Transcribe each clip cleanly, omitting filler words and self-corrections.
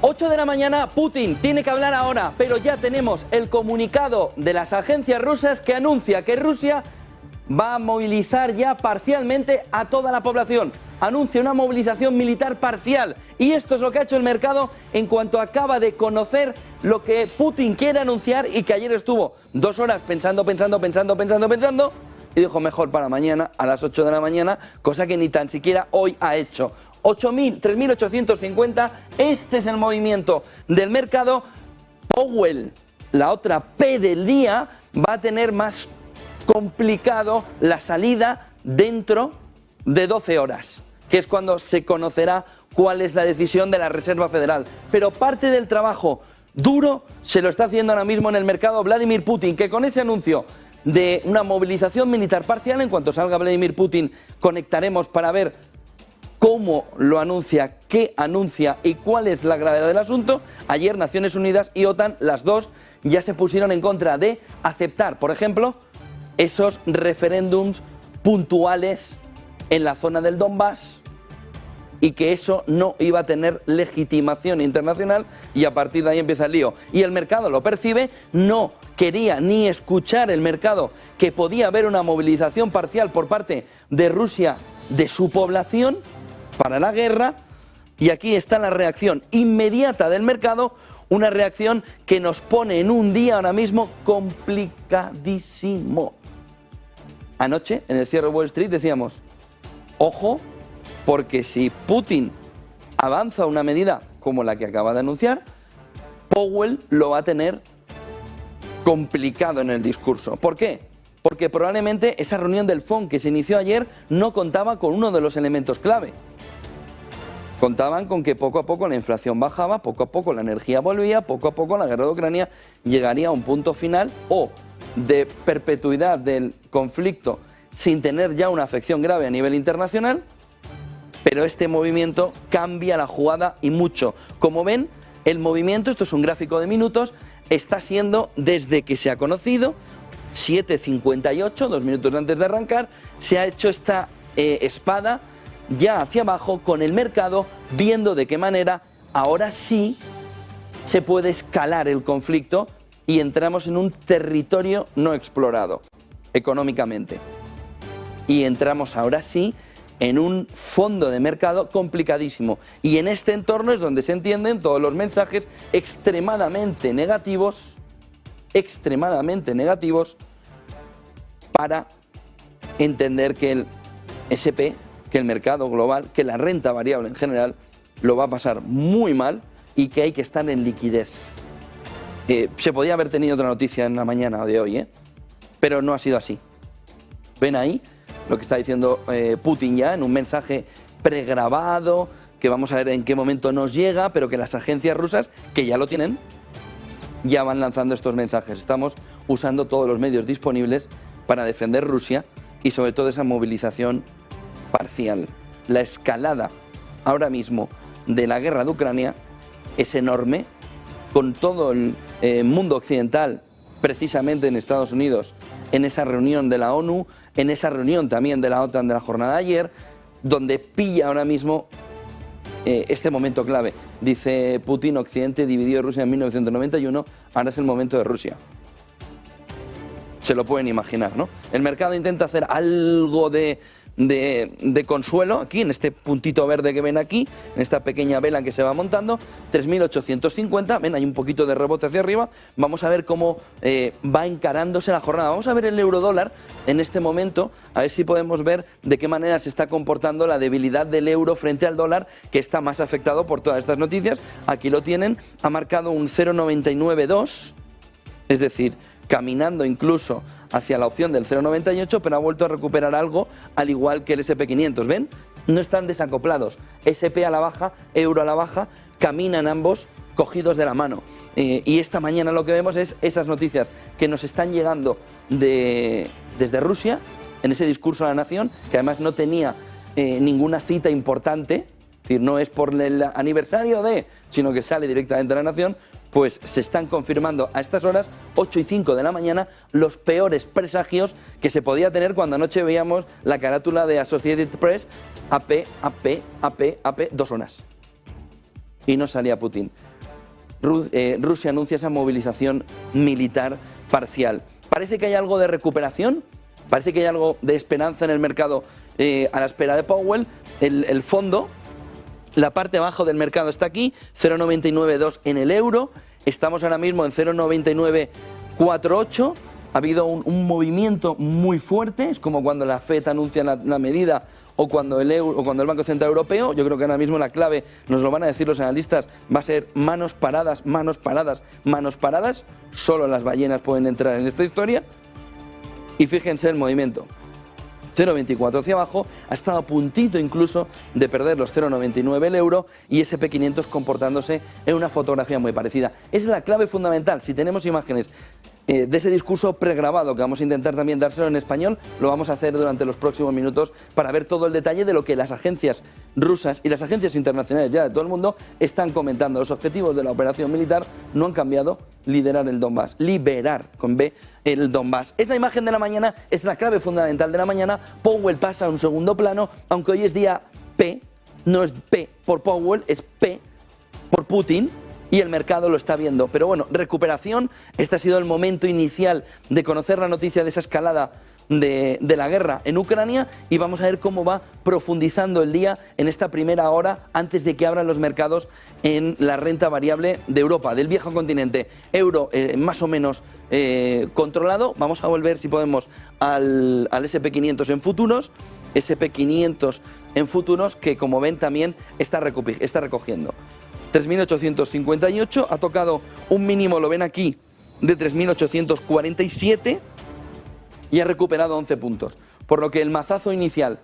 8 de la mañana, Putin tiene que hablar ahora, pero ya tenemos el comunicado de las agencias rusas que anuncia que Rusia va a movilizar ya parcialmente a toda la población. Anuncia una movilización militar parcial. Y esto es lo que ha hecho el mercado en cuanto acaba de conocer lo que Putin quiere anunciar y que ayer estuvo 2 horas pensando y dijo mejor para mañana a las 8 de la mañana, cosa que ni tan siquiera hoy ha hecho. 3.850, este es el movimiento del mercado. Powell, la otra P del día, va a tener más complicado la salida dentro de 12 horas, que es cuando se conocerá cuál es la decisión de la Reserva Federal. Pero parte del trabajo duro se lo está haciendo ahora mismo en el mercado Vladimir Putin, que con ese anuncio de una movilización militar parcial, en cuanto salga Vladimir Putin, conectaremos para ver cómo lo anuncia, qué anuncia y cuál es la gravedad del asunto. Ayer Naciones Unidas y OTAN, las dos, ya se pusieron en contra de aceptar, por ejemplo, esos referéndums puntuales en la zona del Donbass y que eso no iba a tener legitimación internacional, y a partir de ahí empieza el lío. Y el mercado lo percibe, no quería ni escuchar el mercado que podía haber una movilización parcial por parte de Rusia de su población para la guerra, y aquí está la reacción inmediata del mercado, una reacción que nos pone en un día ahora mismo complicadísimo. Anoche, en el cierre de Wall Street, decíamos, ojo, porque si Putin avanza una medida como la que acaba de anunciar, Powell lo va a tener complicado en el discurso. ¿Por qué? Porque probablemente esa reunión del FONC que se inició ayer no contaba con uno de los elementos clave. Contaban con que poco a poco la inflación bajaba, poco a poco la energía volvía, poco a poco la guerra de Ucrania llegaría a un punto final o de perpetuidad del conflicto sin tener ya una afección grave a nivel internacional, pero este movimiento cambia la jugada y mucho. Como ven, el movimiento, esto es un gráfico de minutos, está siendo desde que se ha conocido, 7:58, 2 minutos antes de arrancar, se ha hecho esta espada ya hacia abajo con el mercado viendo de qué manera ahora sí se puede escalar el conflicto y entramos en un territorio no explorado económicamente. Y entramos ahora sí en un fondo de mercado complicadísimo. Y en este entorno es donde se entienden todos los mensajes extremadamente negativos para entender que el SP, que el mercado global, que la renta variable en general lo va a pasar muy mal y que hay que estar en liquidez. Se podía haber tenido otra noticia en la mañana de hoy, pero no ha sido así. ¿Ven ahí lo que está diciendo Putin ya en un mensaje pregrabado, que vamos a ver en qué momento nos llega, pero que las agencias rusas, que ya lo tienen, ya van lanzando estos mensajes? Estamos usando todos los medios disponibles para defender Rusia y sobre todo esa movilización parcial. La escalada ahora mismo de la guerra de Ucrania es enorme, con todo el mundo occidental, precisamente en Estados Unidos, en esa reunión de la ONU, en esa reunión también de la OTAN de la jornada de ayer, donde pilla ahora mismo este momento clave. Dice Putin, Occidente dividió a Rusia en 1991, ahora es el momento de Rusia. Se lo pueden imaginar, ¿no? El mercado intenta hacer algo de consuelo aquí, en este puntito verde que ven aquí, en esta pequeña vela que se va montando, 3.850, ven, hay un poquito de rebote hacia arriba. Vamos a ver cómo va encarándose la jornada. Vamos a ver el euro dólar en este momento, a ver si podemos ver de qué manera se está comportando la debilidad del euro frente al dólar, que está más afectado por todas estas noticias. Aquí lo tienen, ha marcado un 0,992, es decir, caminando incluso hacia la opción del 0,98, pero ha vuelto a recuperar algo, al igual que el SP500. ¿Ven? No están desacoplados. SP a la baja, euro a la baja, caminan ambos cogidos de la mano. Y esta mañana lo que vemos es esas noticias que nos están llegando desde Rusia, en ese discurso a la nación, que además no tenía ninguna cita importante, es decir, no es por el aniversario sino que sale directamente a la nación. Pues se están confirmando a estas horas, 8:05 de la mañana, los peores presagios que se podía tener cuando anoche veíamos la carátula de Associated Press, AP, 2 horas. Y no salía Putin. Rusia anuncia esa movilización militar parcial. Parece que hay algo de recuperación, parece que hay algo de esperanza en el mercado a la espera de Powell. El fondo, la parte abajo del mercado está aquí, 0,992 en el euro, estamos ahora mismo en 0,9948. Ha habido un movimiento muy fuerte, es como cuando la FED anuncia la medida o cuando el Banco Central Europeo. Yo creo que ahora mismo la clave, nos lo van a decir los analistas, va a ser manos paradas, manos paradas, manos paradas. Solo las ballenas pueden entrar en esta historia. Y fíjense el movimiento. 0,24 hacia abajo, ha estado a puntito incluso de perder los 0,99 el euro y SP500 comportándose en una fotografía muy parecida. Esa es la clave fundamental. Si tenemos imágenes de ese discurso pregrabado, que vamos a intentar también dárselo en español, lo vamos a hacer durante los próximos minutos para ver todo el detalle de lo que las agencias rusas y las agencias internacionales ya de todo el mundo están comentando. Los objetivos de la operación militar no han cambiado: liderar el Donbass, liberar con B el Donbass. Es la imagen de la mañana, es la clave fundamental de la mañana. Powell pasa a un segundo plano, aunque hoy es día P, no es P por Powell, es P por Putin. Y el mercado lo está viendo. Pero bueno, recuperación. Este ha sido el momento inicial de conocer la noticia de esa escalada de la guerra en Ucrania, y vamos a ver cómo va profundizando el día en esta primera hora antes de que abran los mercados en la renta variable de Europa, del viejo continente. Euro más o menos controlado. Vamos a volver, si podemos, al SP500 en futuros. SP500 en futuros, que como ven también está recogiendo 3.858, ha tocado un mínimo, lo ven aquí, de 3.847 y ha recuperado 11 puntos. Por lo que el mazazo inicial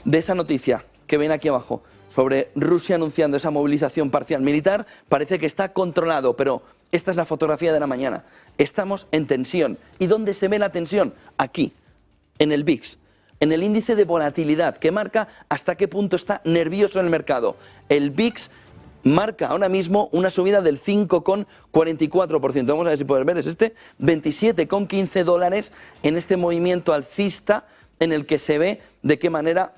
de esa noticia que ven aquí abajo sobre Rusia anunciando esa movilización parcial militar parece que está controlado, pero esta es la fotografía de la mañana. Estamos en tensión. ¿Y dónde se ve la tensión? Aquí, en el VIX, en el índice de volatilidad, que marca hasta qué punto está nervioso el mercado. El VIX marca ahora mismo una subida del 5,44%. Vamos a ver si puedes ver, es este, 27,15 dólares en este movimiento alcista en el que se ve de qué manera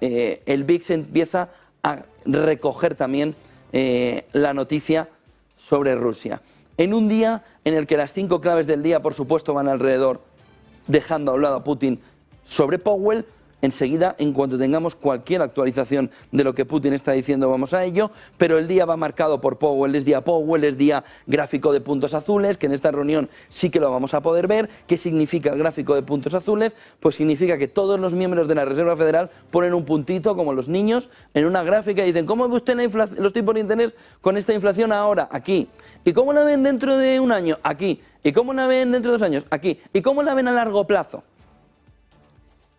el VIX empieza a recoger también la noticia sobre Rusia. En un día en el que las 5 claves del día, por supuesto, van alrededor, dejando a un lado a Putin sobre Powell. Enseguida, en cuanto tengamos cualquier actualización de lo que Putin está diciendo, vamos a ello, pero el día va marcado por Powell, es día gráfico de puntos azules, que en esta reunión sí que lo vamos a poder ver. ¿Qué significa el gráfico de puntos azules? Pues significa que todos los miembros de la Reserva Federal ponen un puntito, como los niños, en una gráfica y dicen: ¿cómo ve usted los tipos de interés con esta inflación ahora? Aquí. ¿Y cómo la ven dentro de un año? Aquí. ¿Y cómo la ven dentro de 2 años? Aquí. ¿Y cómo la ven a largo plazo?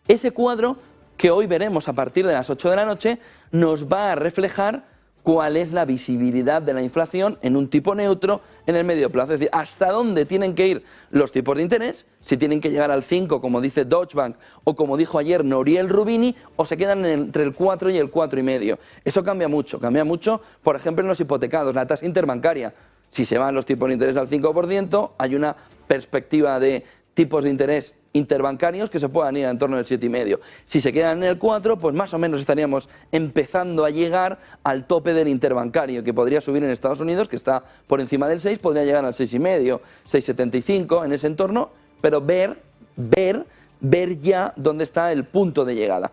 Ese cuadro que hoy veremos a partir de las 8 de la noche nos va a reflejar cuál es la visibilidad de la inflación en un tipo neutro en el medio plazo. Es decir, hasta dónde tienen que ir los tipos de interés, si tienen que llegar al 5, como dice Deutsche Bank, o como dijo ayer Nouriel Roubini, o se quedan entre el 4 y el 4,5. Eso cambia mucho, por ejemplo, en los hipotecados, la tasa interbancaria. Si se van los tipos de interés al 5%, hay una perspectiva de tipos de interés interbancarios que se puedan ir en torno del 7,5. Si se quedan en el 4, pues más o menos estaríamos empezando a llegar al tope del interbancario, que podría subir en Estados Unidos, que está por encima del 6, podría llegar al 6,5, 6,75, en ese entorno, pero ver ya dónde está el punto de llegada.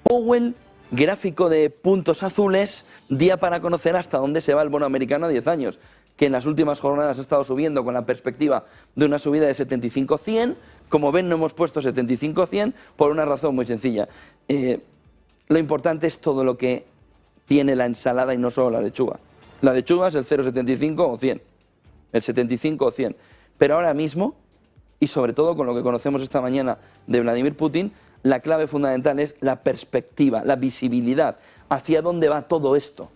Powell, gráfico de puntos azules, día para conocer hasta dónde se va el bono americano a 10 años, que en las últimas jornadas ha estado subiendo con la perspectiva de una subida de 75-100. Como ven, no hemos puesto 75-100 por una razón muy sencilla. Lo importante es todo lo que tiene la ensalada y no solo la lechuga. La lechuga es el 0,75 o 100, el 75 o 100. Pero ahora mismo, y sobre todo con lo que conocemos esta mañana de Vladimir Putin, la clave fundamental es la perspectiva, la visibilidad. ¿Hacia dónde va todo esto?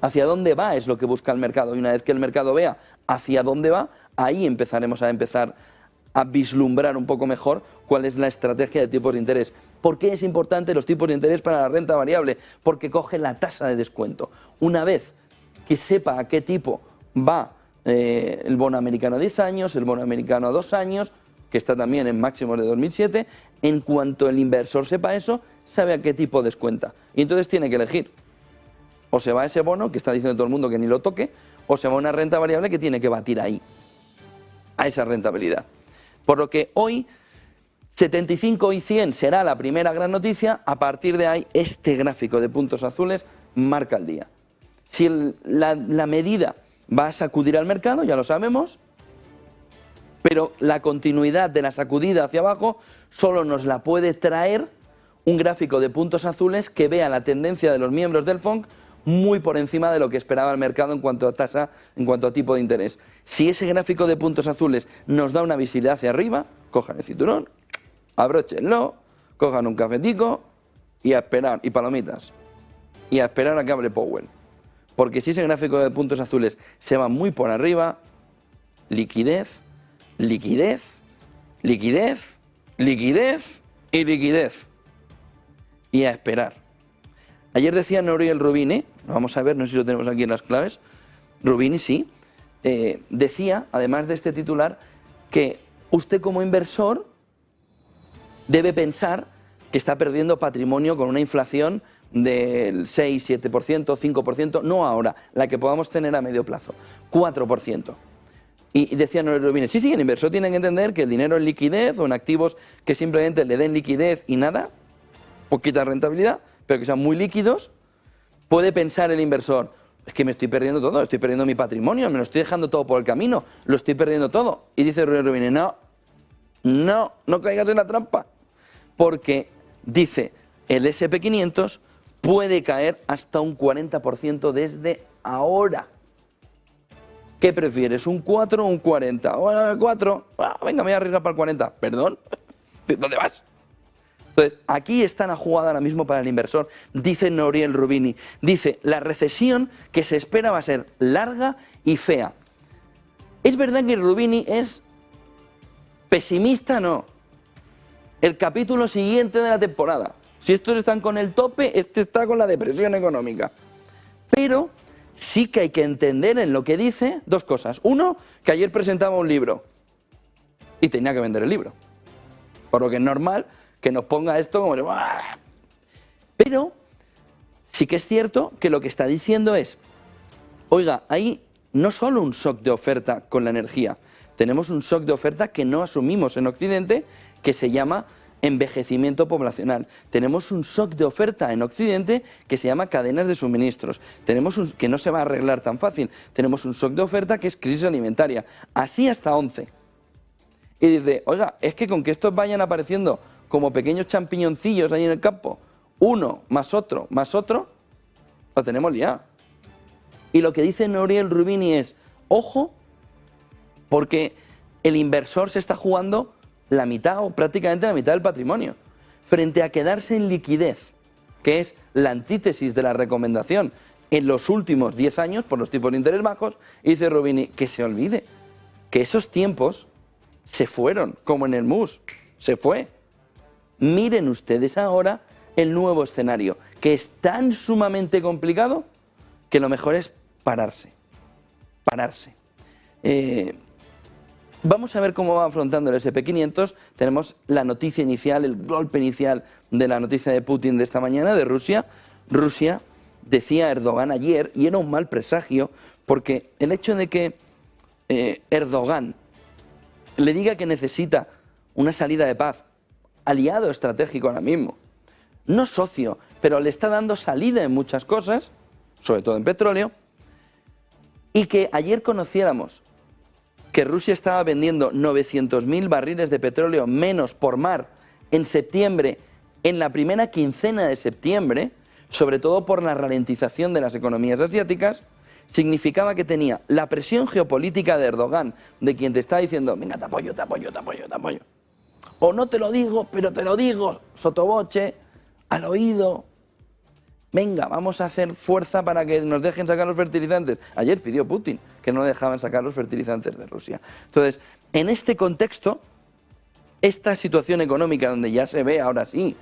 Hacia dónde va es lo que busca el mercado, y una vez que el mercado vea hacia dónde va, ahí empezaremos a vislumbrar un poco mejor cuál es la estrategia de tipos de interés. ¿Por qué es importante los tipos de interés para la renta variable? Porque coge la tasa de descuento. Una vez que sepa a qué tipo va el bono americano a 10 años, el bono americano a 2 años, que está también en máximos de 2007, en cuanto el inversor sepa eso, sabe a qué tipo descuenta. Y entonces tiene que elegir. O se va ese bono, que está diciendo todo el mundo que ni lo toque, o se va a una renta variable que tiene que batir ahí, a esa rentabilidad. Por lo que hoy 75 y 100 será la primera gran noticia. A partir de ahí, este gráfico de puntos azules marca el día. Si la medida va a sacudir al mercado, ya lo sabemos, pero la continuidad de la sacudida hacia abajo solo nos la puede traer un gráfico de puntos azules que vea la tendencia de los miembros del FONC muy por encima de lo que esperaba el mercado en cuanto a tasa, en cuanto a tipo de interés. Si ese gráfico de puntos azules nos da una visibilidad hacia arriba, cojan el cinturón, abróchenlo, cojan un cafetico y a esperar, y palomitas, y a esperar a que hable Powell. Porque si ese gráfico de puntos azules se va muy por arriba, liquidez, liquidez, liquidez, liquidez y liquidez. Y a esperar. Ayer decía Nouriel Roubini, vamos a ver, no sé si lo tenemos aquí en las claves, Roubini sí, decía, además de este titular, que usted como inversor debe pensar que está perdiendo patrimonio con una inflación del 6, 7%, 5%, no ahora, la que podamos tener a medio plazo, 4%. Y decía Nouriel Roubini, sí, el inversor tiene que entender que el dinero en liquidez o en activos que simplemente le den liquidez y nada, poquita rentabilidad, pero que sean muy líquidos, puede pensar el inversor, es que me estoy perdiendo todo, estoy perdiendo mi patrimonio, me lo estoy dejando todo por el camino, lo estoy perdiendo todo. Y dice Nouriel Roubini, no caigas en la trampa, porque dice, el SP500 puede caer hasta un 40% desde ahora. ¿Qué prefieres, un 4 o un 40? Bueno, el 4, venga, me voy a arriesgar para el 40. ¿Perdón? ¿Dónde vas? Entonces, aquí está la jugada ahora mismo para el inversor, dice Nouriel Roubini. Dice, la recesión que se espera va a ser larga y fea. ¿Es verdad que Roubini es pesimista? No. El capítulo siguiente de la temporada. Si estos están con el tope, este está con la depresión económica. Pero sí que hay que entender en lo que dice dos cosas. Uno, que ayer presentaba un libro y tenía que vender el libro. Por lo que es normal que nos ponga esto como... ¡Bah! Pero sí que es cierto que lo que está diciendo es, oiga, hay no solo un shock de oferta con la energía, tenemos un shock de oferta que no asumimos en Occidente, que se llama envejecimiento poblacional. Tenemos un shock de oferta en Occidente que se llama cadenas de suministros. Que no se va a arreglar tan fácil. Tenemos un shock de oferta que es crisis alimentaria. Así hasta 11. Y dice, oiga, es que con que estos vayan apareciendo como pequeños champiñoncillos ahí en el campo, uno más otro, lo tenemos liado. Y lo que dice Nouriel Roubini es, ojo, porque el inversor se está jugando la mitad o prácticamente la mitad del patrimonio, frente a quedarse en liquidez, que es la antítesis de la recomendación en los últimos 10 años por los tipos de interés bajos. Y dice Roubini, que se olvide que esos tiempos se fueron, como en el MUS, se fue. Miren ustedes ahora el nuevo escenario, que es tan sumamente complicado que lo mejor es pararse. Vamos a ver cómo va afrontando el SP500. Tenemos la noticia inicial, el golpe inicial de la noticia de Putin de esta mañana, de Rusia. Rusia, decía Erdogan ayer, y era un mal presagio, porque el hecho de que Erdogan le diga que necesita una salida de paz, aliado estratégico ahora mismo, no socio, pero le está dando salida en muchas cosas, sobre todo en petróleo, y que ayer conociéramos que Rusia estaba vendiendo 900.000 barriles de petróleo menos por mar en septiembre, en la primera quincena de septiembre, sobre todo por la ralentización de las economías asiáticas, significaba que tenía la presión geopolítica de Erdogan, de quien te está diciendo, venga, te apoyo. O no te lo digo, pero te lo digo, sotoboche, al oído. Venga, vamos a hacer fuerza para que nos dejen sacar los fertilizantes. Ayer pidió Putin que no dejaban sacar los fertilizantes de Rusia. Entonces, en este contexto, esta situación económica donde ya se ve ahora sí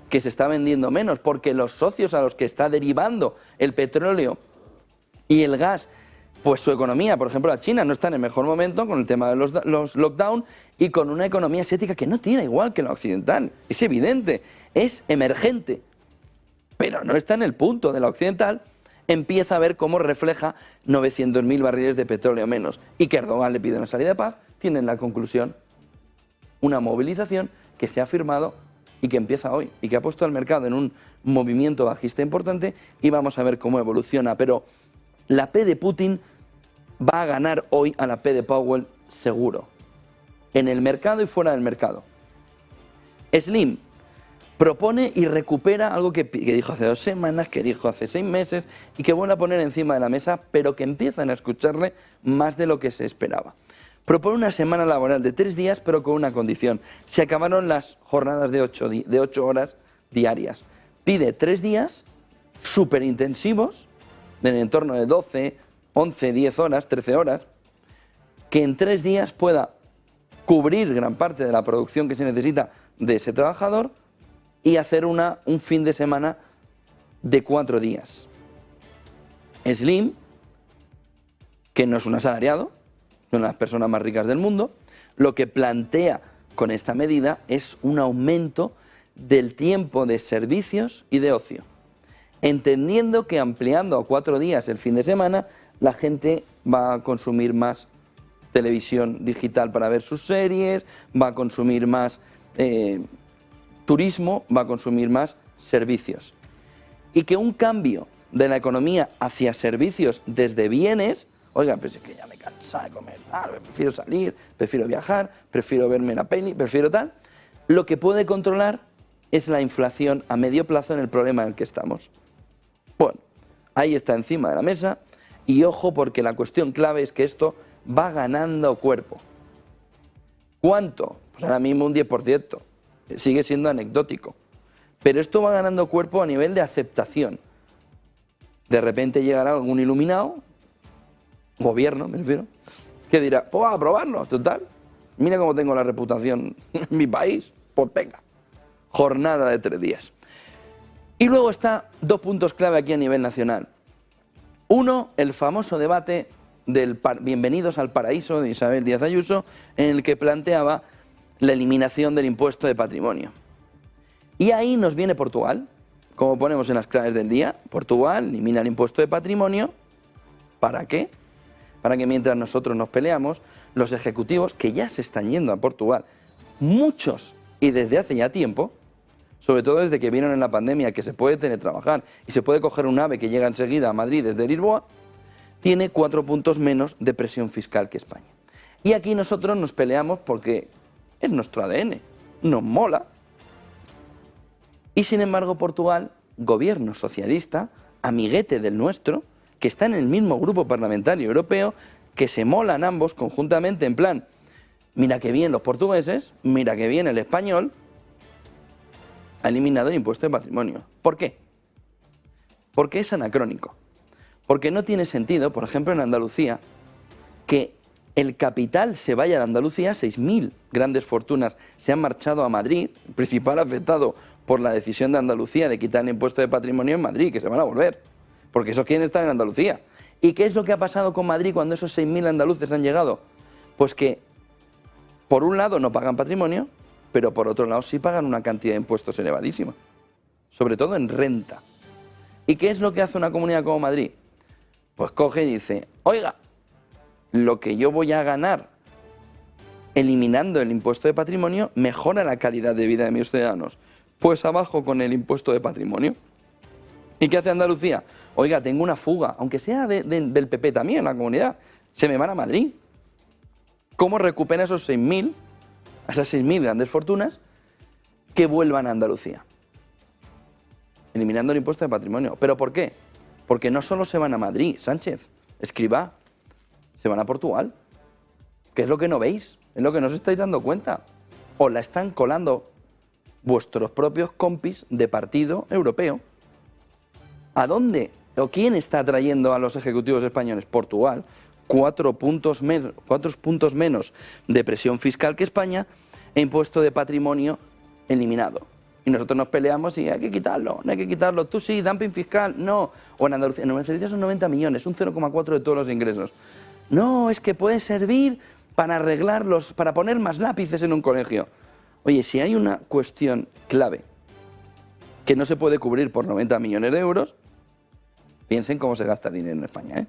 que se está vendiendo menos, porque los socios a los que está derivando el petróleo y el gas, pues su economía, por ejemplo la China, no está en el mejor momento con el tema de los lockdown y con una economía asiática que no tira igual que la occidental. Es evidente, es emergente, pero no está en el punto de la occidental. empieza a ver cómo refleja 900.000 barriles de petróleo menos. Y que Erdogan le pide una salida de paz, tienen la conclusión, una movilización que se ha firmado y que empieza hoy y que ha puesto al mercado en un movimiento bajista importante y vamos a ver cómo evoluciona. Pero la P de Putin va a ganar hoy a la P de Powell seguro, en el mercado y fuera del mercado. Slim propone y recupera algo que dijo hace 2 semanas, que dijo hace 6 meses y que vuelve a poner encima de la mesa, pero que empiezan a escucharle más de lo que se esperaba. Propone una semana laboral de 3 días, pero con una condición. Se acabaron las jornadas de 8 horas diarias. Pide 3 días súper intensivos, en el entorno de 12, 11, 10 horas, 13 horas, que en 3 días pueda cubrir gran parte de la producción que se necesita de ese trabajador y hacer un fin de semana de 4 días. Slim, que no es un asalariado, son las personas más ricas del mundo, lo que plantea con esta medida es un aumento del tiempo de servicios y de ocio, entendiendo que ampliando a 4 días el fin de semana, la gente va a consumir más televisión digital para ver sus series, va a consumir más turismo, va a consumir más servicios. Y que un cambio de la economía hacia servicios desde bienes, oiga, pues es que ya me cansa de comer, prefiero salir, prefiero viajar, prefiero verme la peli, prefiero tal, lo que puede controlar es la inflación a medio plazo en el problema en el que estamos. Bueno, ahí está encima de la mesa y ojo porque la cuestión clave es que esto va ganando cuerpo. ¿Cuánto? Pues ahora mismo un 10%, sigue siendo anecdótico, pero esto va ganando cuerpo a nivel de aceptación. De repente llegará algún iluminado, gobierno me refiero, que dirá, pues vamos a probarlo, total, mira cómo tengo la reputación en mi país, pues venga, jornada de 3 días. Y luego está 2 puntos clave aquí a nivel nacional. Uno, el famoso debate del Bienvenidos al Paraíso de Isabel Díaz Ayuso, en el que planteaba la eliminación del impuesto de patrimonio. Y ahí nos viene Portugal, como ponemos en las claves del día, Portugal elimina el impuesto de patrimonio, ¿para qué? Para que mientras nosotros nos peleamos, los ejecutivos que ya se están yendo a Portugal, muchos y desde hace ya tiempo, sobre todo desde que vieron en la pandemia que se puede teletrabajar y se puede coger un AVE que llega enseguida a Madrid desde Lisboa, tiene 4 puntos menos de presión fiscal que España. Y aquí nosotros nos peleamos porque es nuestro ADN, nos mola. Y sin embargo Portugal, gobierno socialista, amiguete del nuestro, que está en el mismo grupo parlamentario europeo, que se molan ambos conjuntamente en plan, mira qué bien los portugueses, mira qué bien el español, ha eliminado el impuesto de patrimonio. ¿Por qué? Porque es anacrónico. Porque no tiene sentido, por ejemplo en Andalucía, que el capital se vaya a Andalucía, 6.000 grandes fortunas se han marchado a Madrid, el principal afectado por la decisión de Andalucía de quitar el impuesto de patrimonio en Madrid, que se van a volver, porque esos quieren estar en Andalucía. ¿Y qué es lo que ha pasado con Madrid cuando esos 6.000 andaluces han llegado? Pues que, por un lado, no pagan patrimonio, pero por otro lado sí pagan una cantidad de impuestos elevadísima, sobre todo en renta. ¿Y qué es lo que hace una comunidad como Madrid? Pues coge y dice, oiga, lo que yo voy a ganar eliminando el impuesto de patrimonio mejora la calidad de vida de mis ciudadanos. Pues abajo con el impuesto de patrimonio. ¿Y qué hace Andalucía? Oiga, tengo una fuga, aunque sea del PP también, la comunidad, se me van a Madrid. ¿Cómo recupera esos 6.000, esas 6.000 grandes fortunas que vuelvan a Andalucía? Eliminando el impuesto de patrimonio. ¿Pero por qué? Porque no solo se van a Madrid, Sánchez, Escrivá, se van a Portugal. ¿Qué es lo que no veis? Es lo que no os estáis dando cuenta. Os la están colando vuestros propios compis de partido europeo. ¿A dónde o quién está trayendo a los ejecutivos españoles? Portugal. 4 puntos menos de presión fiscal que España e impuesto de patrimonio eliminado. Y nosotros nos peleamos y hay que quitarlo, no hay que quitarlo. Tú sí, dumping fiscal, no. O en Andalucía, en Andalucía son 90 millones, un 0,4 de todos los ingresos. No, es que puede servir para arreglarlos, para poner más lápices en un colegio. Oye, si hay una cuestión clave que no se puede cubrir por 90 millones de euros, Piensen cómo se gasta el dinero en España, ¿eh?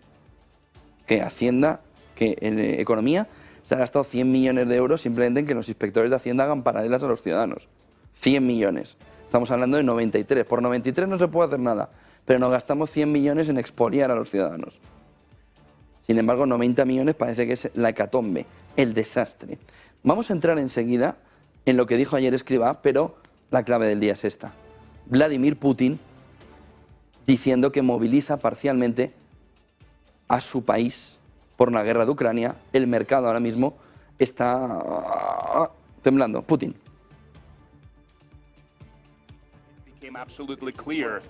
Que Hacienda, que en Economía se ha gastado 100 millones de euros simplemente en que los inspectores de Hacienda hagan paralelas a los ciudadanos. 100 millones. Estamos hablando de 93. Por 93 no se puede hacer nada, pero nos gastamos 100 millones en expoliar a los ciudadanos. Sin embargo, 90 millones parece que es la hecatombe, el desastre. Vamos a entrar enseguida en lo que dijo ayer Escrivá, pero la clave del día es esta. Vladimir Putin diciendo que moviliza parcialmente a su país por la guerra de Ucrania. El mercado ahora mismo está temblando. Putin. Absolutely clear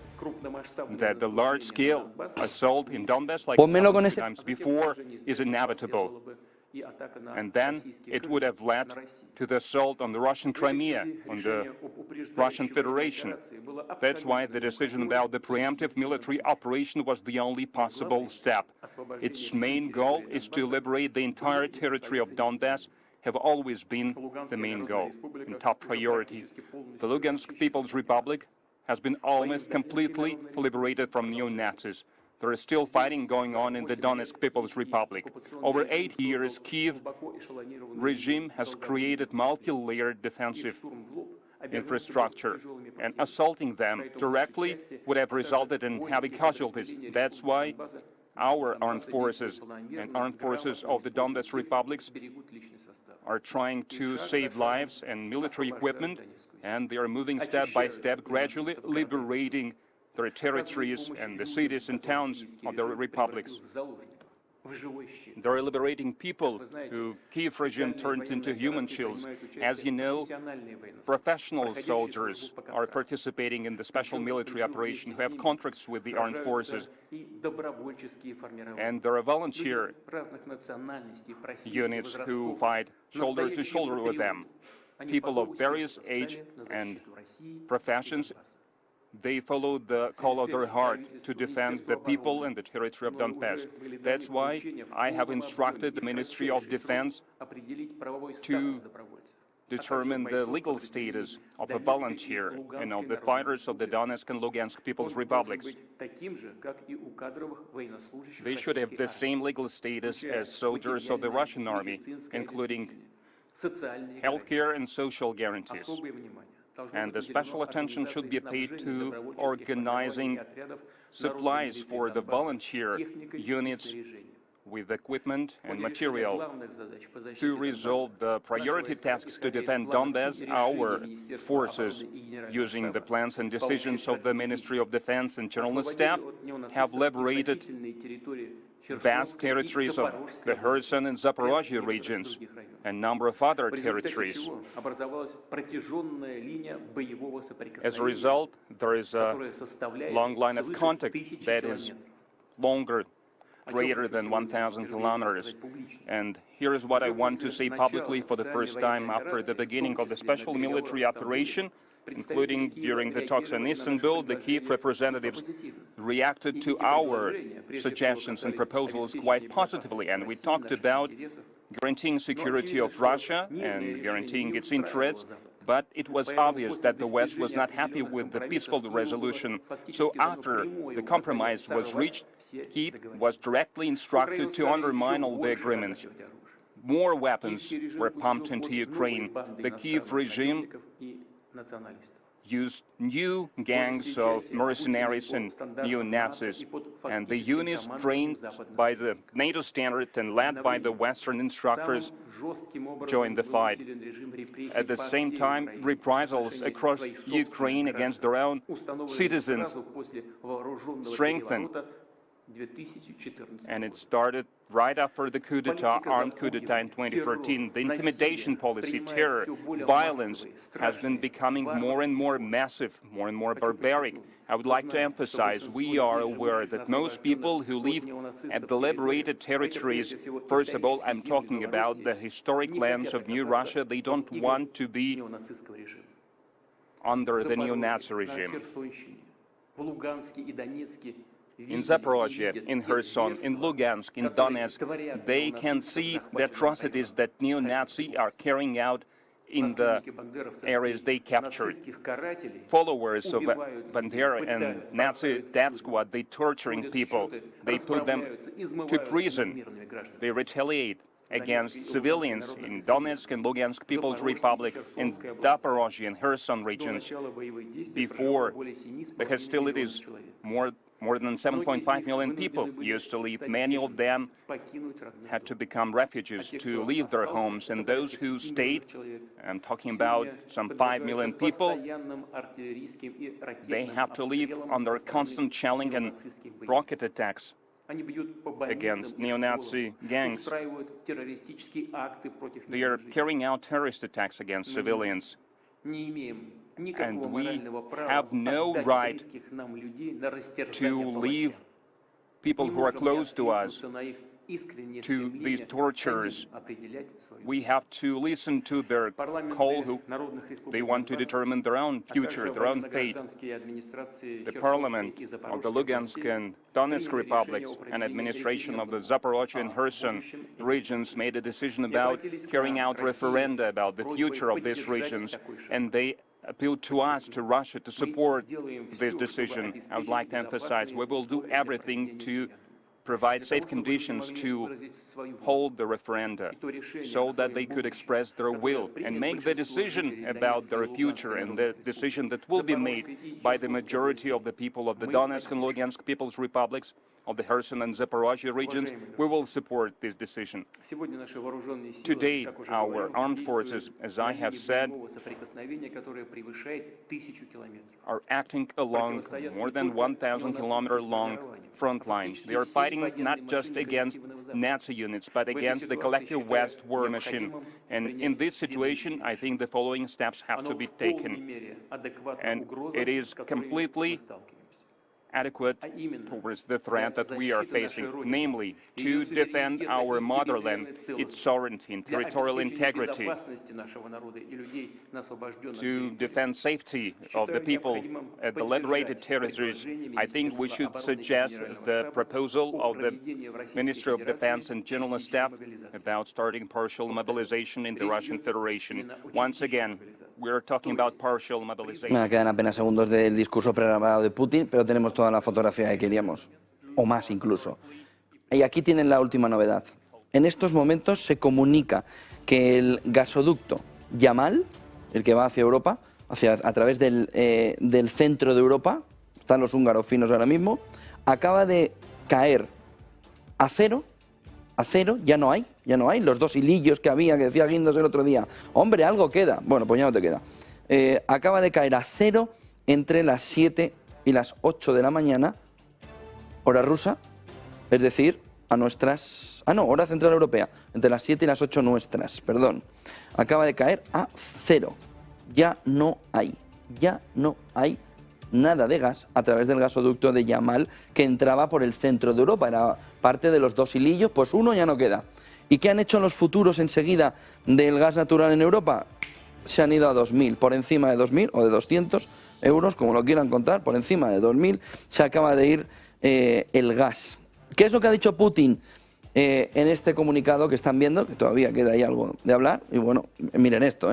that the large-scale assault in Donbass, like times before, is inevitable. And then it would have led to the assault on the Russian Crimea, on the Russian Federation. That's why the decision about the preemptive military operation was the only possible step. Its main goal is to liberate the entire territory of Donbass, have always been the main goal and top priority. The Lugansk People's Republic has been almost completely liberated from neo-Nazis. There is still fighting going on in the Donetsk People's Republic. Over 8 years, Kiev regime has created multi-layered defensive infrastructure, and assaulting them directly would have resulted in heavy casualties. That's why our armed forces and armed forces of the Donbas republics are trying to save lives and military equipment, and they are moving step by step, gradually liberating their territories and the cities and towns of their republics. They're liberating people who Kiev regime turned into human shields. As you know, professional soldiers are participating in the special military operation who have contracts with the armed forces. And there are volunteer units who fight shoulder to shoulder with them. People of various age and professions, they follow the call of their heart to defend the people and the territory of Donbass. That's why I have instructed the Ministry of Defense to determine the legal status of a volunteer and of the fighters of the Donetsk and Lugansk People's Republics. They should have the same legal status as soldiers of the Russian army, including healthcare and social guarantees. And the special attention should be paid to organizing supplies for the volunteer units with equipment and material. To resolve the priority tasks to defend Donbass, our forces, using the plans and decisions of the Ministry of Defense and General Staff, have liberated vast territories of the Kherson and Zaporozhye regions, and a number of other territories. As a result, there is a long line of contact that is greater than 1,000 kilometers. And here is what I want to say publicly for the first time after the beginning of the special military operation, including during the talks in Istanbul. The Kyiv representatives reacted to our suggestions and proposals quite positively, and we talked about guaranteeing security of Russia and guaranteeing its interests, but it was obvious that the West was not happy with the peaceful resolution. So after the compromise was reached, Kyiv was directly instructed to undermine all the agreements. More weapons were pumped into Ukraine. The Kyiv regime used new gangs of mercenaries and neo-Nazis, and the units trained by the NATO standard and led by the Western instructors joined the fight. At the same time, reprisals across Ukraine against their own citizens strengthened, and it started right after the coup d'etat, armed coup d'etat in 2013. The intimidation policy, terror, violence has been becoming more and more massive, more and more barbaric. I would like to emphasize, we are aware that most people who live at the liberated territories, first of all, I'm talking about the historic lands of New Russia, they don't want to be under the neo-Nazi regime. In Zaporozhye, in Kherson, in Lugansk, in Donetsk, they can see the atrocities that neo-Nazis are carrying out in the areas they captured. Followers of Bandera and Nazi death squad, they torturing people, they put them to prison, they retaliate against civilians in Donetsk and Lugansk People's Republic, in Zaporozhye and Kherson regions. Before the hostilities, more than 7.5 million people used to leave. Many of them had to become refugees to leave their homes, and those who stayed, I'm talking about some 5 million people, they have to live under constant shelling and rocket attacks against neo-Nazi gangs. They are carrying out terrorist attacks against civilians. And we have no right to leave people who are close to us to these tortures. We have to listen to their call, who they want to determine their own future, their own fate. The parliament of the Lugansk and Donetsk republics and administration of the Zaporozhye and Kherson regions made a decision about carrying out referenda about the future of these regions, and they appealed to us, to Russia, to support this decision. I would like to emphasize we will do everything to provide safe conditions to hold the referenda so that they could express their will and make the decision about their future, and the decision that will be made by the majority of the people of the Donetsk and Lugansk People's Republics, of the Kherson and Zaporozhye regions. We will support this decision. Today, our armed forces, as I have said, are acting along more than 1,000-kilometer long front lines. They are fighting not just against Nazi units, but against the collective West war machine. And in this situation, I think the following steps have to be taken. And it is completely adequate towards the threat that we are facing, namely to defend our motherland, its sovereignty and territorial integrity, to defend safety of the people at the liberated territories. I think we should suggest the proposal of the Ministry of Defense and General Staff about starting partial mobilization in the Russian Federation. Once again, we are talking about partial mobilization. Quedan apenas segundos del discurso pregrabado de Putin, pero tenemos toda la fotografía que queríamos, o más incluso. Y aquí tienen la última novedad. En estos momentos se comunica que el gasoducto Yamal, el que va hacia Europa, a través del centro de Europa, están los húngaros finos ahora mismo, acaba de caer a cero, ya no hay, los dos hilillos que había, que decía Guindos el otro día, hombre, algo queda, bueno, pues ya no te queda. Acaba de caer a cero entre las 7 y las 8 de la mañana, hora rusa, es decir, a nuestras... hora central europea, entre las 7 y las 8 nuestras, perdón. Acaba de caer a cero, ya no hay nada de gas a través del gasoducto de Yamal que entraba por el centro de Europa, era parte de los dos hilillos, pues uno ya no queda. ¿Y qué han hecho los futuros enseguida del gas natural en Europa? Se han ido a 2.000, por encima de 2.000 o de 200 euros, como lo quieran contar, por encima de 2.000 se acaba de ir el gas. ¿Qué es lo que ha dicho Putin en este comunicado que están viendo? Que todavía queda ahí algo de hablar. Y bueno, miren esto,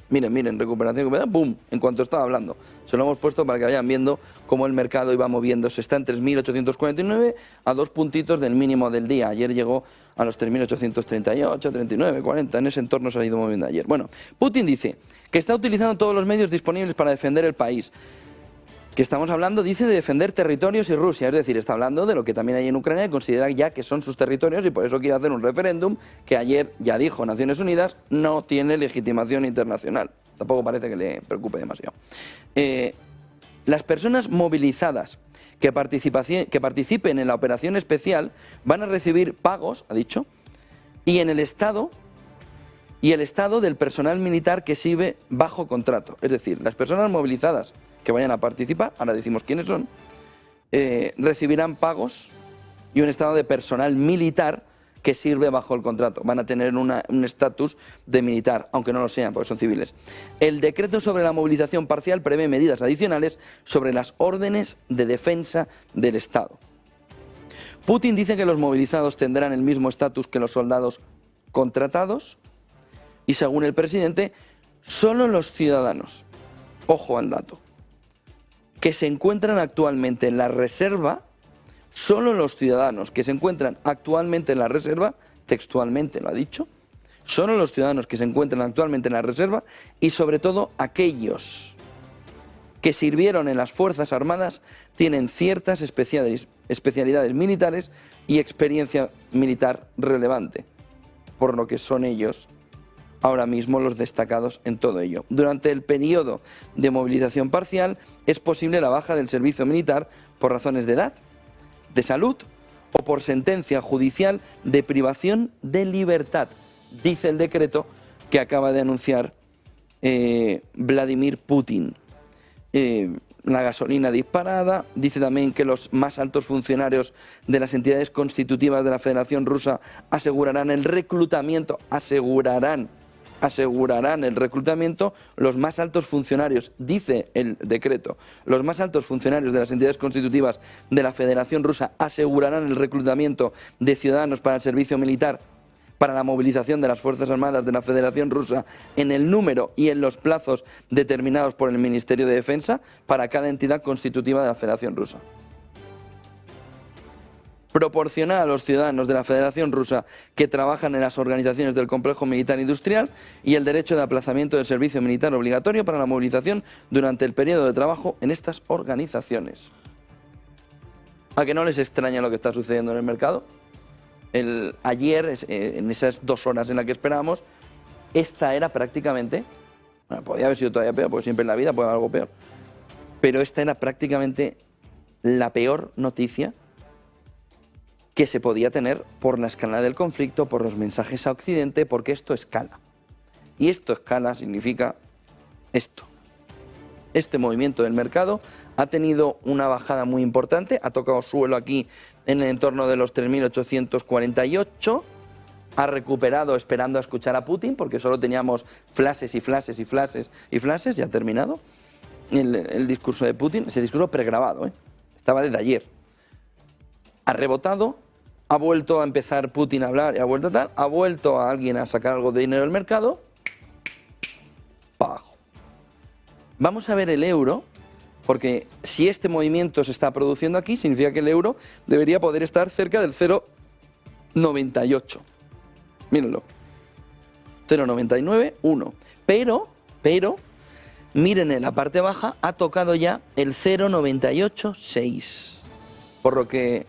Miren, recuperación, ¡pum! En cuanto estaba hablando. Se lo hemos puesto para que vayan viendo cómo el mercado iba moviéndose. Está en 3.849 a 2 puntitos del mínimo del día. Ayer llegó a los 3.838, 39, 40. En ese entorno se ha ido moviendo ayer. Bueno, Putin dice que está utilizando todos los medios disponibles para defender el país. Que estamos hablando, dice, de defender territorios y Rusia, es decir, está hablando de lo que también hay en Ucrania, y considera ya que son sus territorios y por eso quiere hacer un referéndum que ayer ya dijo Naciones Unidas no tiene legitimación internacional. Tampoco parece que le preocupe demasiado. Las personas movilizadas que participen en la operación especial van a recibir pagos, ha dicho, y el estado del personal militar que sirve bajo contrato. Es decir, las personas movilizadas que vayan a participar, ahora decimos quiénes son, recibirán pagos y un estado de personal militar que sirve bajo el contrato. Van a tener un estatus de militar, aunque no lo sean, porque son civiles. El decreto sobre la movilización parcial prevé medidas adicionales sobre las órdenes de defensa del Estado. Putin dice que los movilizados tendrán el mismo estatus que los soldados contratados, Y según el presidente, solo los ciudadanos, ojo al dato, que se encuentran actualmente en la reserva, solo los ciudadanos que se encuentran actualmente en la reserva, textualmente lo ha dicho, solo los ciudadanos que se encuentran actualmente en la reserva y sobre todo aquellos que sirvieron en las Fuerzas Armadas tienen ciertas especialidades militares y experiencia militar relevante, por lo que son ellos ahora mismo los destacados en todo ello. Durante el periodo de movilización parcial es posible la baja del servicio militar por razones de edad, de salud o por sentencia judicial de privación de libertad, dice el decreto que acaba de anunciar Vladimir Putin. La gasolina disparada, dice también que los más altos funcionarios de las entidades constitutivas de la Federación Rusa asegurarán el reclutamiento, asegurarán el reclutamiento, los más altos funcionarios, dice el decreto, los más altos funcionarios de las entidades constitutivas de la Federación Rusa asegurarán el reclutamiento de ciudadanos para el servicio militar, para la movilización de las Fuerzas Armadas de la Federación Rusa en el número y en los plazos determinados por el Ministerio de Defensa para cada entidad constitutiva de la Federación Rusa. Proporcionar a los ciudadanos de la Federación Rusa que trabajan en las organizaciones del complejo militar industrial y el derecho de aplazamiento del servicio militar obligatorio para la movilización durante el periodo de trabajo en estas organizaciones. ¿A que no les extraña lo que está sucediendo en el mercado? Ayer, en esas 2 horas en las que esperábamos, esta era prácticamente, bueno, podía haber sido todavía peor, porque siempre en la vida puede haber algo peor, pero esta era prácticamente la peor noticia que se podía tener por la escalada del conflicto, por los mensajes a Occidente, porque esto escala. Y esto escala significa esto. Este movimiento del mercado ha tenido una bajada muy importante, ha tocado suelo aquí en el entorno de los 3.848, ha recuperado esperando a escuchar a Putin, porque solo teníamos flashes y flashes y flashes y flashes, ya ha terminado el discurso de Putin, ese discurso pregrabado, estaba desde ayer. Ha rebotado, ha vuelto a empezar Putin a hablar y ha vuelto a alguien a sacar algo de dinero del mercado, para abajo. Vamos a ver el euro, porque si este movimiento se está produciendo aquí, significa que el euro debería poder estar cerca del 0,98. Mírenlo. 0,99, pero, miren en la parte baja, ha tocado ya el 0,986. Por lo que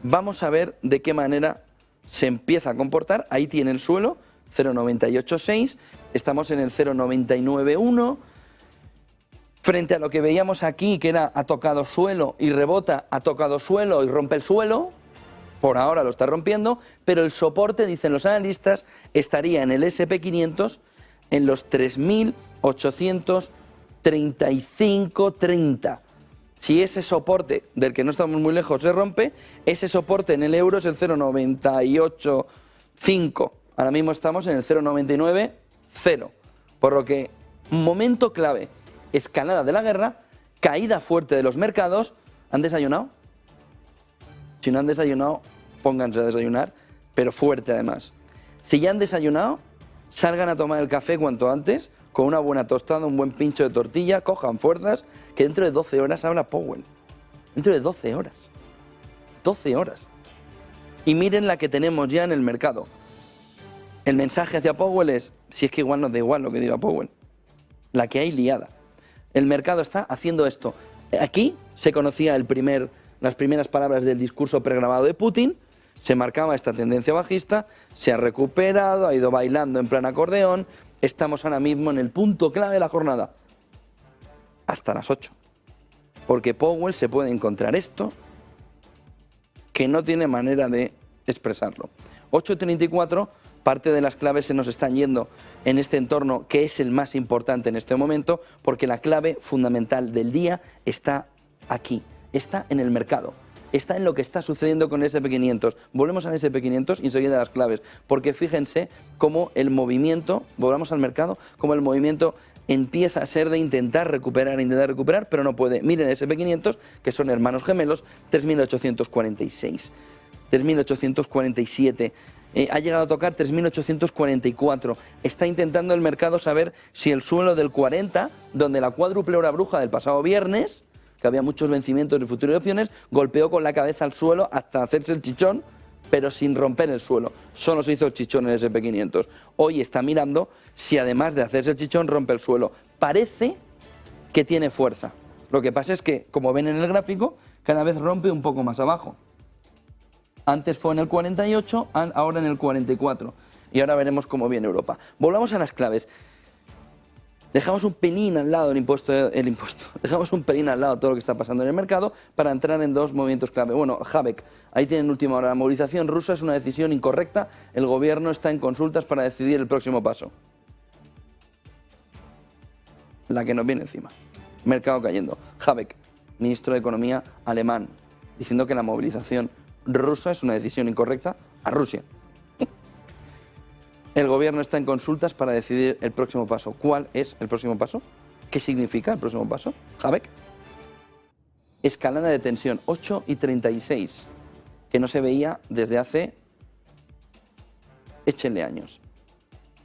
vamos a ver de qué manera se empieza a comportar. Ahí tiene el suelo, 0,986, estamos en el 0,991. Frente a lo que veíamos aquí, que era ha tocado suelo y rebota, ha tocado suelo y rompe el suelo, por ahora lo está rompiendo, pero el soporte, dicen los analistas, estaría en el S&P 500 en los 3.835,30. Si ese soporte, del que no estamos muy lejos, se rompe, ese soporte en el euro es el 0,985. Ahora mismo estamos en el 0,990. Por lo que, momento clave, escalada de la guerra, caída fuerte de los mercados. ¿Han desayunado? Si no han desayunado, pónganse a desayunar, pero fuerte además. Si ya han desayunado, salgan a tomar el café cuanto antes, con una buena tostada, un buen pincho de tortilla, cojan fuerzas, que dentro de 12 horas habla Powell. Dentro de 12 horas. 12 horas. Y miren la que tenemos ya en el mercado. El mensaje hacia Powell es, si es que igual nos da igual lo que diga Powell, la que hay liada. El mercado está haciendo esto. Aquí se conocía las primeras palabras del discurso pregrabado de Putin, se marcaba esta tendencia bajista, se ha recuperado, ha ido bailando en plan acordeón, estamos ahora mismo en el punto clave de la jornada, hasta las 8. Porque Powell se puede encontrar esto, que no tiene manera de expresarlo. 8:34, parte de las claves se nos están yendo en este entorno, que es el más importante en este momento, porque la clave fundamental del día está aquí, está en el mercado, está en lo que está sucediendo con el S&P 500. Volvemos al S&P 500 y enseguida las claves, porque fíjense cómo el movimiento, volvamos al mercado, cómo el movimiento empieza a ser de intentar recuperar, pero no puede. Miren el S&P 500, que son hermanos gemelos, 3.846, 3.847. ha llegado a tocar 3.844. Está intentando el mercado saber si el suelo del 40, donde la cuádruple hora bruja del pasado viernes, que había muchos vencimientos de futuras opciones, golpeó con la cabeza al suelo hasta hacerse el chichón, pero sin romper el suelo. Solo se hizo el chichón en el S&P 500. Hoy está mirando si además de hacerse el chichón rompe el suelo. Parece que tiene fuerza. Lo que pasa es que, como ven en el gráfico, cada vez rompe un poco más abajo. Antes fue en el 48, ahora en el 44. Y ahora veremos cómo viene Europa. Volvamos a las claves. Dejamos un pelín al lado el impuesto. Dejamos un pelín al lado todo lo que está pasando en el mercado para entrar en dos movimientos clave. Bueno, Habeck, ahí tienen última hora. La movilización rusa es una decisión incorrecta. El gobierno está en consultas para decidir el próximo paso. La que nos viene encima. Mercado cayendo. Habeck, ministro de Economía alemán, diciendo que la movilización rusa es una decisión incorrecta a Rusia. El gobierno está en consultas para decidir el próximo paso. ¿Cuál es el próximo paso? ¿Qué significa el próximo paso? Habeck. Escalada de tensión, 8:36, que no se veía desde hace, échenle años.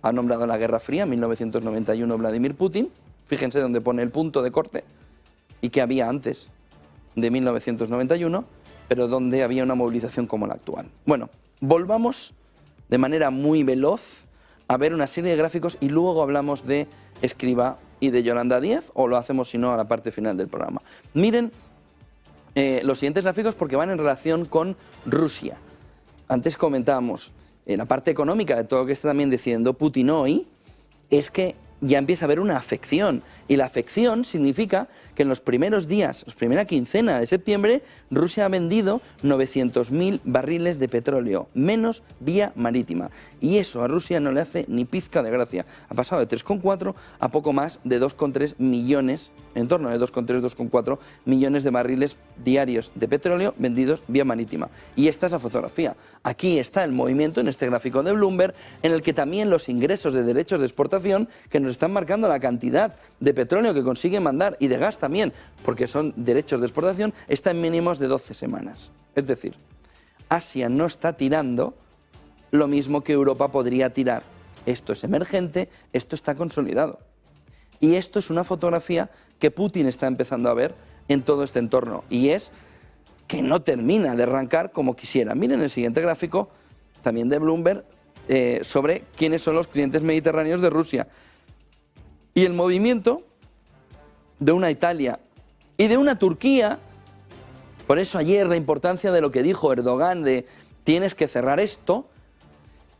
Ha nombrado la Guerra Fría, 1991, Vladimir Putin. Fíjense dónde pone el punto de corte y que había antes de 1991, pero donde había una movilización como la actual. Bueno, volvamos de manera muy veloz a ver una serie de gráficos y luego hablamos de Escrivá y de Yolanda Díaz, o lo hacemos si no a la parte final del programa. Miren los siguientes gráficos porque van en relación con Rusia. Antes comentábamos la parte económica de todo lo que está también diciendo Putin hoy, es que ya empieza a haber una afección. Y la afección significa que en los primeros días, la primera quincena de septiembre, Rusia ha vendido 900.000 barriles de petróleo, menos vía marítima. Y eso a Rusia no le hace ni pizca de gracia. Ha pasado de 3,4 a poco más de 2,3 millones, en torno de 2,3, 2,4 millones de barriles diarios de petróleo vendidos vía marítima. Y esta es la fotografía. Aquí está el movimiento en este gráfico de Bloomberg, en el que también los ingresos de derechos de exportación, que nos están marcando la cantidad de petróleo que consigue mandar y de gas también, porque son derechos de exportación, está en mínimos de 12 semanas. Es decir, Asia no está tirando lo mismo que Europa podría tirar. Esto es emergente, esto está consolidado. Y esto es una fotografía que Putin está empezando a ver en todo este entorno, y es que no termina de arrancar como quisiera. Miren el siguiente gráfico, también de Bloomberg, sobre quiénes son los clientes mediterráneos de Rusia. Y el movimiento de una Italia y de una Turquía, por eso ayer la importancia de lo que dijo Erdogan de tienes que cerrar esto,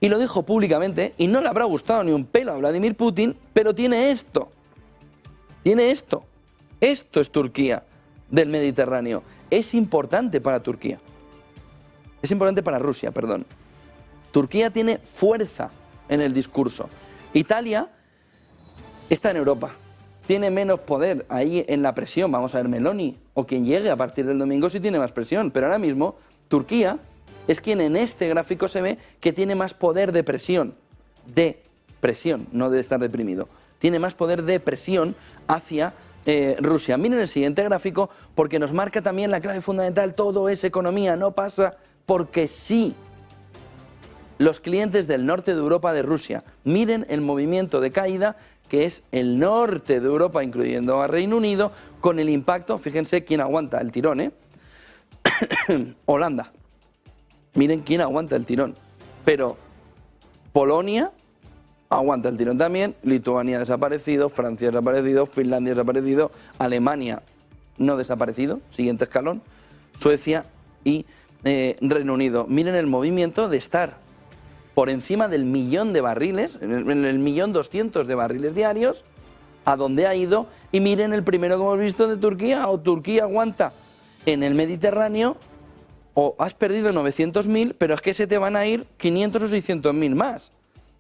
y lo dijo públicamente, y no le habrá gustado ni un pelo a Vladimir Putin, pero tiene esto. Tiene esto. Esto es Turquía del Mediterráneo. Es importante para Turquía. Es importante para Rusia, perdón. Turquía tiene fuerza en el discurso. Italia está en Europa. Tiene menos poder ahí en la presión. Vamos a ver, Meloni o quien llegue a partir del domingo sí tiene más presión. Pero ahora mismo Turquía es quien en este gráfico se ve que tiene más poder de presión. De presión, no de estar deprimido. Tiene más poder de presión hacia Rusia. Miren el siguiente gráfico porque nos marca también la clave fundamental. Todo es economía, no pasa porque sí. Los clientes del norte de Europa de Rusia. Miren el movimiento de caída que es el norte de Europa, incluyendo a Reino Unido, con el impacto, fíjense quién aguanta el tirón, Holanda. Miren quién aguanta el tirón. Pero Polonia aguanta el tirón también, Lituania ha desaparecido, Francia ha desaparecido, Finlandia ha desaparecido, Alemania no desaparecido, siguiente escalón, Suecia y Reino Unido. Miren el movimiento de estar por encima del 1.000.000 de barriles, en el 1.200.000 de barriles diarios, a donde ha ido, y miren el primero que hemos visto de Turquía, o Turquía aguanta en el Mediterráneo, o has perdido 900.000, pero es que se te van a ir 500 o 600.000 más.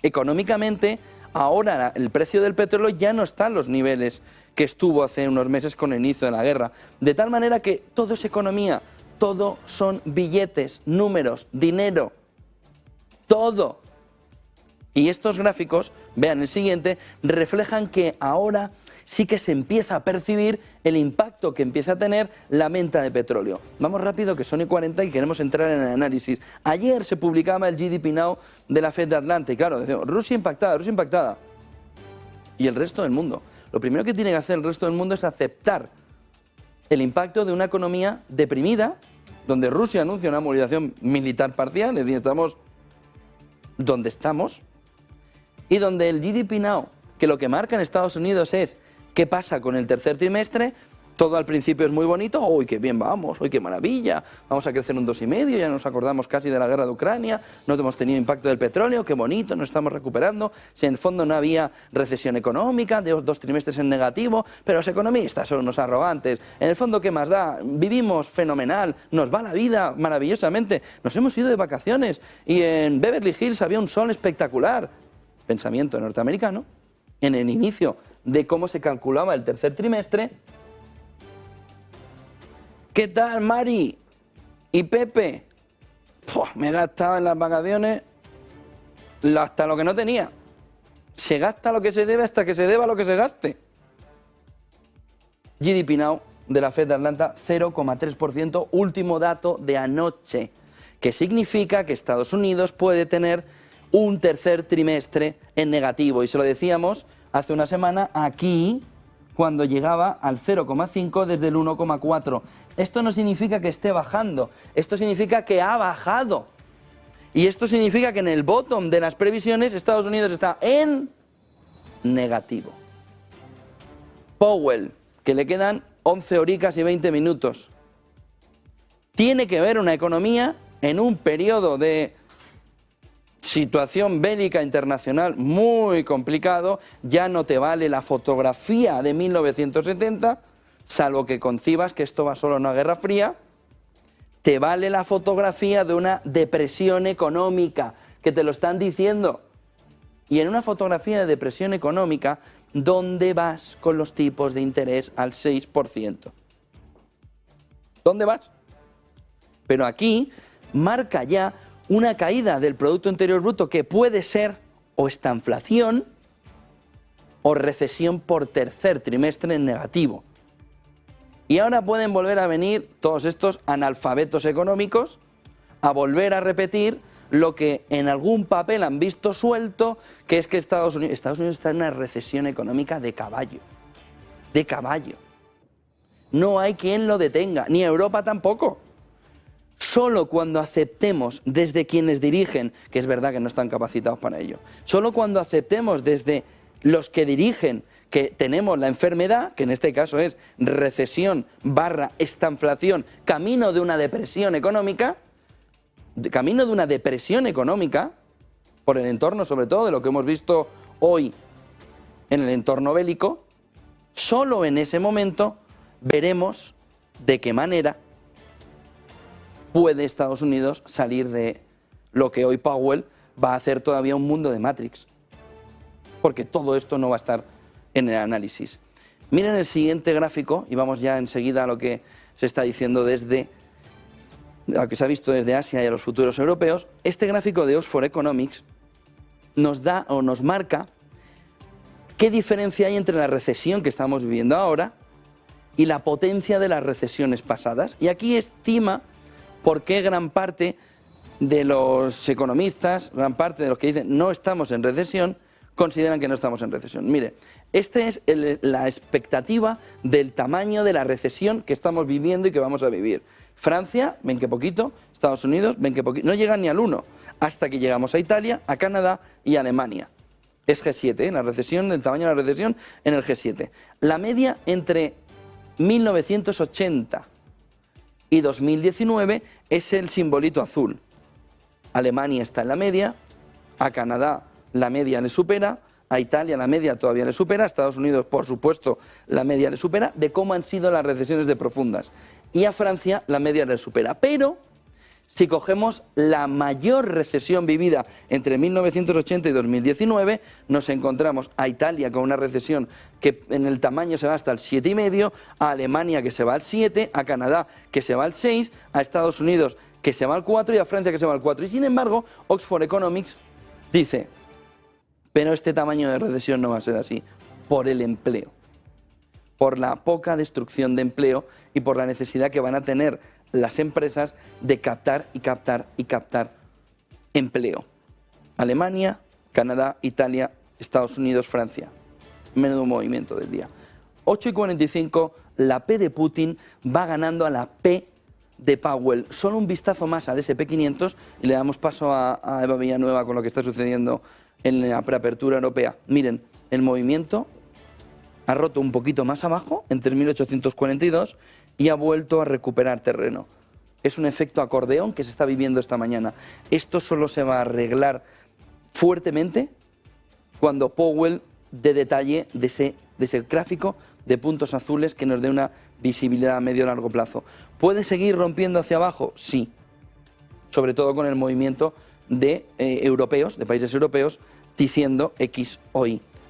Económicamente, ahora el precio del petróleo ya no está en los niveles que estuvo hace unos meses con el inicio de la guerra. De tal manera que todo es economía, todo son billetes, números, dinero, todo. Y estos gráficos, vean el siguiente, reflejan que ahora sí que se empieza a percibir el impacto que empieza a tener la venta de petróleo. Vamos rápido, que son y 40 y queremos entrar en el análisis. Ayer se publicaba el GDP Now de la Fed de Atlanta y claro, decimos, Rusia impactada, Rusia impactada. Y el resto del mundo. Lo primero que tiene que hacer el resto del mundo es aceptar el impacto de una economía deprimida, donde Rusia anuncia una movilización militar parcial, es decir, estamos donde estamos, y donde el GDP Now, que lo que marca en Estados Unidos es qué pasa con el tercer trimestre, todo al principio es muy bonito, ¡uy, qué bien vamos! ¡Uy, qué maravilla! Vamos a crecer un 2,5, ya nos acordamos casi de la guerra de Ucrania, no hemos tenido impacto del petróleo, qué bonito, nos estamos recuperando, si en el fondo no había recesión económica, de 2 trimestres en negativo, pero los economistas son unos arrogantes, en el fondo, ¿qué más da? Vivimos fenomenal, nos va la vida maravillosamente, nos hemos ido de vacaciones y en Beverly Hills había un sol espectacular. Pensamiento norteamericano, en el inicio de cómo se calculaba el tercer trimestre. ¿Qué tal, Mari y Pepe? Me he gastado en las vacaciones hasta lo que no tenía. Se gasta lo que se debe hasta que se deba lo que se gaste. GDP Now de la Fed de Atlanta, 0,3%, último dato de anoche, que significa que Estados Unidos puede tener un tercer trimestre en negativo. Y se lo decíamos hace una semana aquí, cuando llegaba al 0,5 desde el 1,4. Esto no significa que esté bajando, esto significa que ha bajado. Y esto significa que en el bottom de las previsiones Estados Unidos está en negativo. Powell, que le quedan 11 horicas y 20 minutos. Tiene que ver una economía en un periodo de situación bélica internacional muy complicado, ya no te vale la fotografía de 1970, salvo que concibas que esto va solo a una guerra fría, te vale la fotografía de una depresión económica, que te lo están diciendo. Y en una fotografía de depresión económica, ¿dónde vas con los tipos de interés al 6%? ¿Dónde vas? Pero aquí marca ya una caída del Producto Interior Bruto que puede ser o estanflación o recesión por tercer trimestre en negativo. Y ahora pueden volver a venir todos estos analfabetos económicos a volver a repetir lo que en algún papel han visto suelto, que es que Estados Unidos está en una recesión económica de caballo. De caballo. No hay quien lo detenga, ni Europa tampoco. Solo cuando aceptemos desde quienes dirigen, que es verdad que no están capacitados para ello, solo cuando aceptemos desde los que dirigen que tenemos la enfermedad, que en este caso es recesión / estanflación, camino de una depresión económica, por el entorno sobre todo de lo que hemos visto hoy en el entorno bélico, solo en ese momento veremos de qué manera puede Estados Unidos salir de lo que hoy Powell va a hacer todavía un mundo de Matrix. Porque todo esto no va a estar en el análisis. Miren el siguiente gráfico y vamos ya enseguida a lo que se está diciendo desde, lo que se ha visto desde Asia y a los futuros europeos. Este gráfico de Oxford Economics nos da o nos marca qué diferencia hay entre la recesión que estamos viviendo ahora y la potencia de las recesiones pasadas. Y aquí estima por qué gran parte de los economistas, gran parte de los que dicen no estamos en recesión, consideran que no estamos en recesión. Mire, esta es la expectativa del tamaño de la recesión que estamos viviendo y que vamos a vivir. Francia, ven que poquito, Estados Unidos, ven que poquito, no llegan ni al 1, hasta que llegamos a Italia, a Canadá y a Alemania. Es G7, la recesión, el tamaño de la recesión en el G7. La media entre 1980 y 2019 es el simbolito azul. Alemania está en la media, a Canadá la media le supera, a Italia la media todavía le supera, a Estados Unidos, por supuesto, la media le supera, de cómo han sido las recesiones de profundas. Y a Francia la media le supera. Pero si cogemos la mayor recesión vivida entre 1980 y 2019, nos encontramos a Italia con una recesión que en el tamaño se va hasta el 7,5, a Alemania que se va al 7, a Canadá que se va al 6, a Estados Unidos que se va al 4 y a Francia que se va al 4. Y sin embargo, Oxford Economics dice, pero este tamaño de recesión no va a ser así, por el empleo. por la poca destrucción de empleo y por la necesidad que van a tener las empresas de captar y captar y captar empleo. Alemania, Canadá, Italia, Estados Unidos, Francia. Menudo movimiento del día. 8:45, la P de Putin va ganando a la P de Powell. Solo un vistazo más al SP500 y le damos paso a Eva Villanueva con lo que está sucediendo en la preapertura europea. Miren, el movimiento ha roto un poquito más abajo, en 3.842, y ha vuelto a recuperar terreno. Es un efecto acordeón que se está viviendo esta mañana. Esto solo se va a arreglar fuertemente cuando Powell dé detalle de ese gráfico de puntos azules que nos dé una visibilidad a medio y largo plazo. ¿Puede seguir rompiendo hacia abajo? Sí. Sobre todo con el movimiento de europeos, de países europeos, diciendo X o Y.